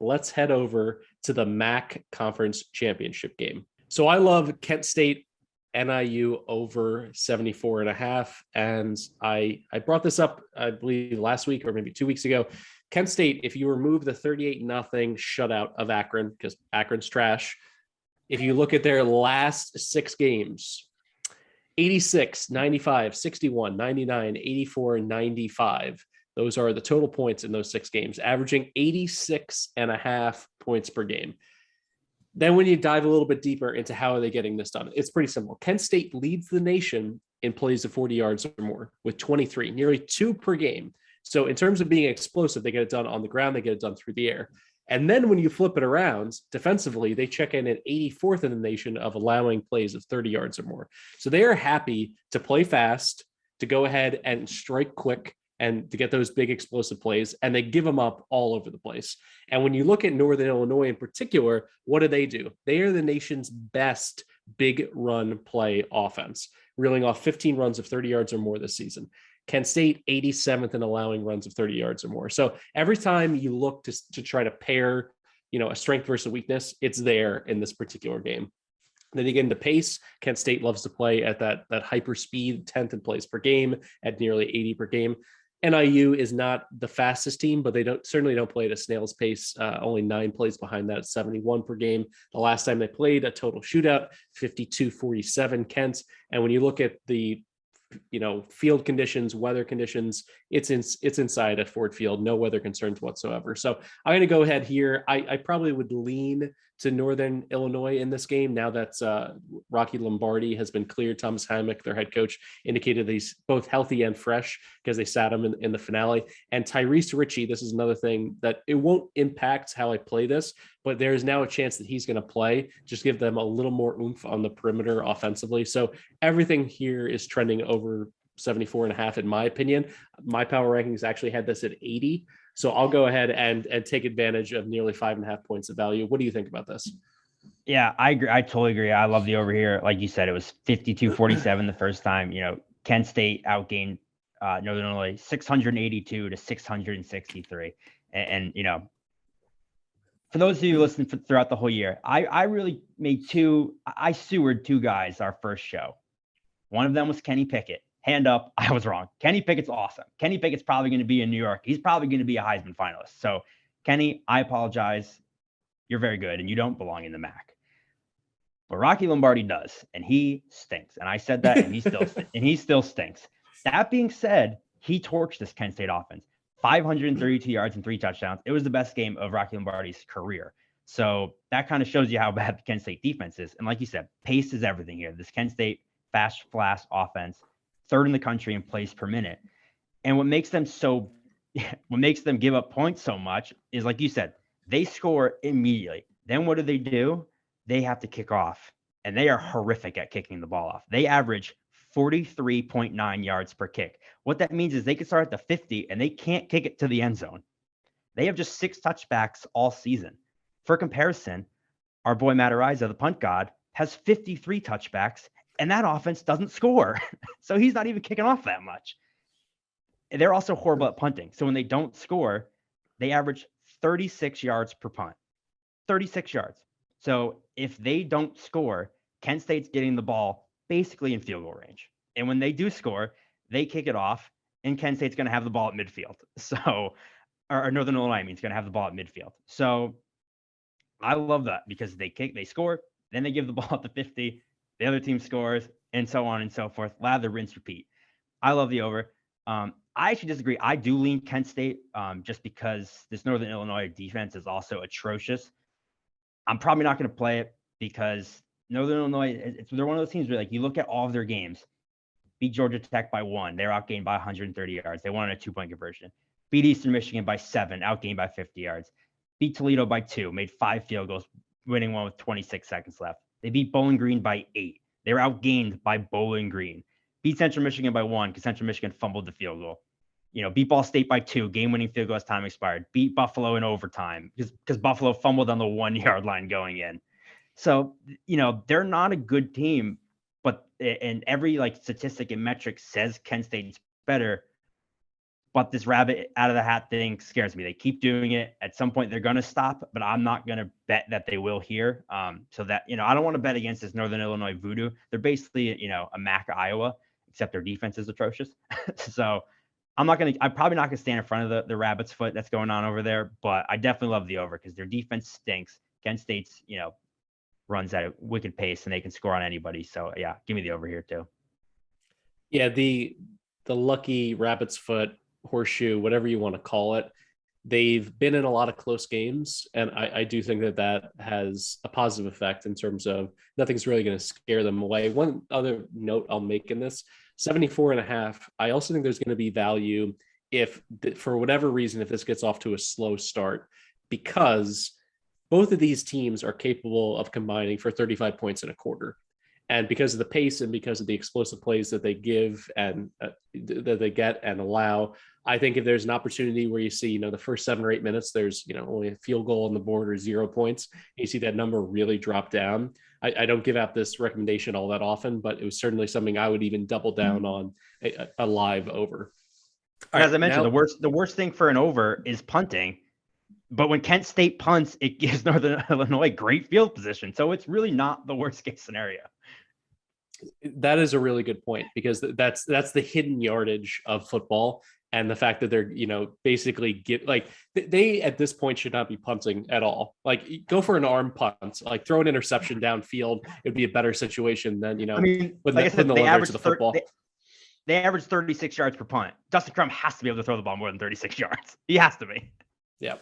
let's head over to the MAC Conference Championship game. So I love Kent State NIU over 74.5. And I brought this up, I believe, last week or maybe 2 weeks ago. Kent State, if you remove the 38-0 shutout of Akron, because Akron's trash, if you look at their last 6 games, 86, 95, 61, 99, 84, 95. Those are the total points in those 6 games, averaging 86.5 points per game. Then when you dive a little bit deeper into how are they getting this done, it's pretty simple. Kent State leads the nation in plays of 40 yards or more with 23, nearly 2 per game. So in terms of being explosive, they get it done on the ground, they get it done through the air. And then when you flip it around, defensively, they check in at 84th in the nation of allowing plays of 30 yards or more. So they are happy to play fast, to go ahead and strike quick, and to get those big explosive plays, and they give them up all over the place. And when you look at Northern Illinois in particular, what do? They are the nation's best big run play offense, reeling off 15 runs of 30 yards or more this season. Kent State 87th in allowing runs of 30 yards or more. So every time you look to try to pair, a strength versus a weakness, it's there in this particular game. Then you get into pace. Kent State loves to play at that hyper speed, 10th in plays per game at nearly 80 per game. NIU is not the fastest team, but they certainly don't play at a snail's pace. Only 9 plays behind that at 71 per game. The last time they played, a total shootout, 52-47 Kent. And when you look at the field conditions, weather conditions, it's inside at Ford Field, no weather concerns whatsoever. So I'm going to go ahead here. I probably would lean to Northern Illinois in this game now that Rocky Lombardi has been cleared. Thomas Hammock, their head coach, indicated that he's both healthy and fresh because they sat him in the finale. And Tyrese Ritchie, this is another thing that it won't impact how I play this, but there's now a chance that he's going to play, just give them a little more oomph on the perimeter offensively. So everything here is trending over 74.5 in my opinion. My power rankings actually had this at 80. So I'll go ahead and take advantage of nearly 5.5 points of value. What do you think about this? Yeah, I agree. I totally agree. I love the over here. Like you said, it was 52-47 the first time. Kent State outgained Northern Illinois 682 to 663. And for those of you listening throughout the whole year, I really made I sewered 2 guys our first show. One of them was Kenny Pickett. Hand up, I was wrong. Kenny Pickett's awesome. Kenny Pickett's probably going to be in New York. He's probably going to be a Heisman finalist. So, Kenny, I apologize. You're very good, and you don't belong in the MAC. But Rocky Lombardi does, and he stinks. And I said that, and he still stinks. That being said, he torched this Kent State offense. 532 yards and 3 touchdowns. It was the best game of Rocky Lombardi's career. So that kind of shows you how bad the Kent State defense is. And like you said, pace is everything here. This Kent State fast offense, 3rd in the country in plays per minute. And what makes them give up points so much is, like you said, they score immediately. Then what do? They have to kick off, and they are horrific at kicking the ball off. They average 43.9 yards per kick. What that means is they can start at the 50 and they can't kick it to the end zone. They have just 6 touchbacks all season. For comparison, our boy Matt Ariza, the punt god, has 53 touchbacks, and that offense doesn't score. So he's not even kicking off that much. They're also horrible at punting. So when they don't score, they average 36 yards per punt. 36 yards. So if they don't score, Kent State's getting the ball basically in field goal range. And when they do score, they kick it off, and Kent State's going to have the ball at midfield. So, or Northern Illinois is going to have the ball at midfield. So I love that because they score, then they give the ball at the 50, the other team scores, and so on and so forth. Lather, rinse, repeat. I love the over. I actually disagree. I do lean Kent State just because this Northern Illinois defense is also atrocious. I'm probably not going to play it because Northern Illinois, they're one of those teams where, like, you look at all of their games, beat Georgia Tech by 1. They're outgained by 130 yards. They won on a 2-point conversion. Beat Eastern Michigan by 7, outgained by 50 yards. Beat Toledo by 2, made 5 field goals, winning one with 26 seconds left. They beat Bowling Green by 8. They were outgained by Bowling Green. Beat Central Michigan by 1 because Central Michigan fumbled the field goal. Beat Ball State by 2, game-winning field goal as time expired. Beat Buffalo in overtime because Buffalo fumbled on the 1-yard line going in. So, they're not a good team, and every statistic and metric says Kent State's better. But this rabbit out of the hat thing scares me. They keep doing it. At some point, they're going to stop, but I'm not going to bet that they will here. So that, I don't want to bet against this Northern Illinois voodoo. They're basically, a MAC Iowa, except their defense is atrocious. So I'm probably not going to stand in front of the rabbit's foot that's going on over there, but I definitely love the over because their defense stinks. Kent State's, runs at a wicked pace and they can score on anybody. So yeah, give me the over here too. Yeah, the lucky rabbit's foot, horseshoe, whatever you want to call it, they've been in a lot of close games, and I do think that has a positive effect in terms of nothing's really going to scare them away. One other note I'll make in this, 74.5, I also think there's going to be value if, for whatever reason, if this gets off to a slow start, because both of these teams are capable of combining for 35 points in a quarter. And because of the pace and because of the explosive plays that they give and that they get and allow, I think if there's an opportunity where you see, the first 7 or 8 minutes, there's, only a field goal on the board or 0 points, you see that number really drop down. I don't give out this recommendation all that often, but it was certainly something I would even double down on a live over. As I mentioned, the worst thing for an over is punting. But when Kent State punts, it gives Northern Illinois great field position. So it's really not the worst case scenario. That is a really good point, because that's the hidden yardage of football, and the fact that they're, basically they at this point should not be punting at all. Like, go for an arm punt, like throw an interception downfield. It'd be a better situation than, they average 36 yards per punt. Dustin Crum has to be able to throw the ball more than 36 yards. He has to be. Yeah.